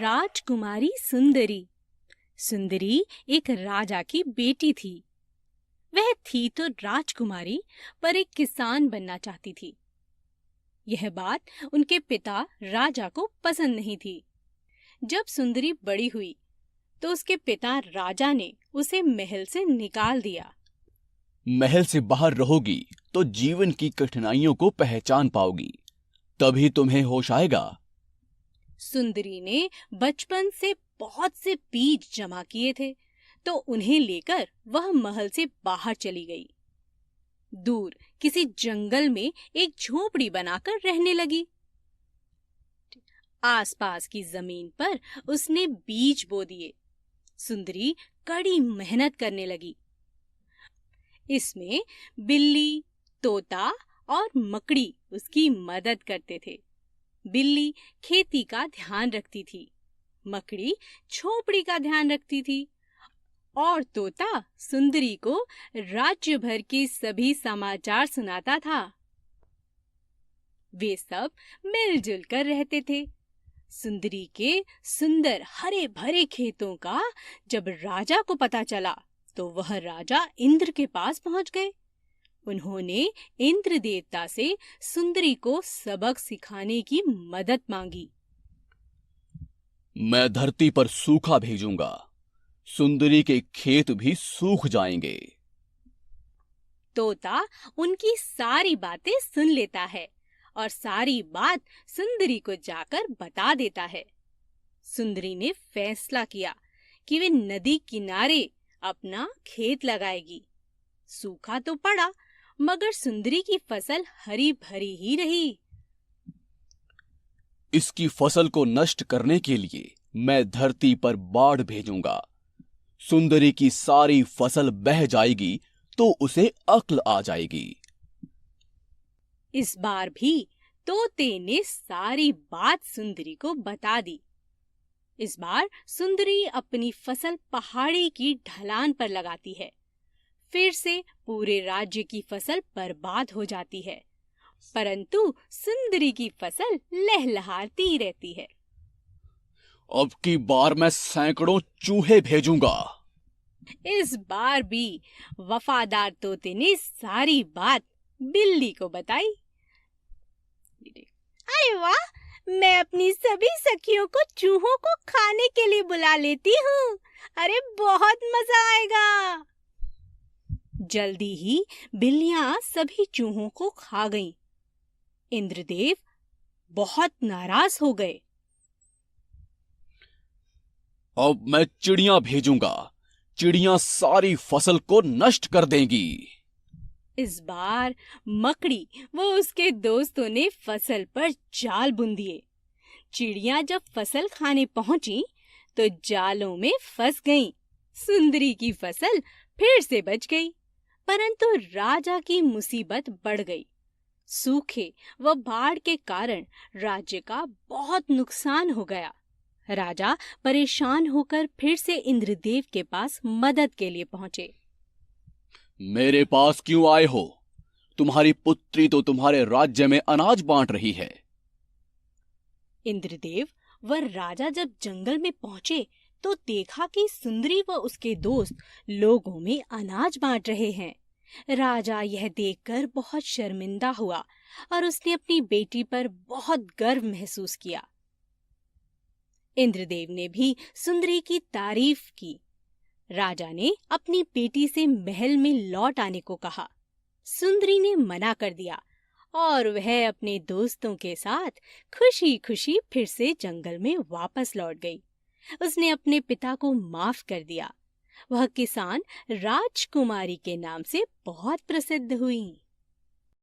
राजकुमारी सुंदरी। सुंदरी एक राजा की बेटी थी। वह थी तो राजकुमारी, पर एक किसान बनना चाहती थी। यह बात उनके पिता राजा को पसंद नहीं थी। जब सुंदरी बड़ी हुई तो उसके पिता राजा ने उसे महल से निकाल दिया। महल से बाहर रहोगी तो जीवन की कठिनाइयों को पहचान पाओगी, तभी तुम्हें होश आएगा। सुंदरी ने बचपन से बहुत से बीज जमा किए थे, तो उन्हें लेकर वह महल से बाहर चली गई। दूर किसी जंगल में एक झोपड़ी बनाकर रहने लगी। आसपास की जमीन पर उसने बीज बो दिए। सुंदरी कड़ी मेहनत करने लगी। इसमें बिल्ली, तोता और मकड़ी उसकी मदद करते थे। बिल्ली खेती का ध्यान रखती थी, मकड़ी झोपड़ी का ध्यान रखती थी और तोता सुंदरी को राज्य भर के सभी समाचार सुनाता था। वे सब मिलजुल कर रहते थे। सुंदरी के सुंदर हरे भरे खेतों का जब राजा को पता चला तो वह राजा इंद्र के पास पहुंच गए। उन्होंने इंद्र देवता से सुंदरी को सबक सिखाने की मदद मांगी। मैं धरती पर सूखा भेजूंगा, सुंदरी के खेत भी सूख जाएंगे। तोता उनकी सारी बातें सुन लेता है और सारी बात सुंदरी को जाकर बता देता है। सुंदरी ने फैसला किया कि वे नदी किनारे अपना खेत लगाएगी। सूखा तो पड़ा, मगर सुंदरी की फसल हरी भरी ही रही। इसकी फसल को नष्ट करने के लिए मैं धरती पर बाढ़ भेजूंगा। सुंदरी की सारी फसल बह जाएगी तो उसे अक्ल आ जाएगी। इस बार भी तोते ने सारी बात सुंदरी को बता दी। इस बार सुंदरी अपनी फसल पहाड़ी की ढलान पर लगाती है। फिर से पूरे राज्य की फसल बर्बाद हो जाती है, परंतु सुंदरी की फसल लहलहाती रहती है। अब की बार मैं सैकड़ों चूहे भेजूंगा। इस बार भी वफादार तोते ने सारी बात बिल्ली को बताई। अरे वाह, मैं अपनी सभी सखियों को चूहों को खाने के लिए बुला लेती हूँ। अरे बहुत मजा आएगा। जल्दी ही बिल्लियां सभी चूहों को खा गईं। इंद्रदेव बहुत नाराज हो गए। अब मैं चिड़ियां भेजूंगा, चिड़ियां सारी फसल को नष्ट कर देंगी। इस बार मकड़ी व उसके दोस्तों ने फसल पर जाल बुन दिए। चिड़ियां जब फसल खाने पहुंची तो जालों में फंस गईं। सुंदरी की फसल फिर से बच गई, परंतु राजा की मुसीबत बढ़ गई। सूखे व बाढ़ के कारण राज्य का बहुत नुकसान हो गया। राजा परेशान होकर फिर से इंद्रदेव के पास मदद के लिए पहुंचे। मेरे पास क्यों आए हो? तुम्हारी पुत्री तो तुम्हारे राज्य में अनाज बांट रही है। इंद्रदेव व राजा जब जंगल में पहुंचे तो देखा कि सुंदरी व उसके दोस्त लोगों में अनाज बांट रहे हैं। राजा यह देखकर बहुत शर्मिंदा हुआ और उसने अपनी बेटी पर बहुत गर्व महसूस किया। इंद्रदेव ने भी सुंदरी की तारीफ की। राजा ने अपनी बेटी से महल में लौट आने को कहा। सुंदरी ने मना कर दिया और वह अपने दोस्तों के साथ खुशी-खुशी फिर से जंगल में वापस लौट गई। उसने अपने पिता को माफ कर दिया। वह किसान राजकुमारी के नाम से बहुत प्रसिद्ध हुई।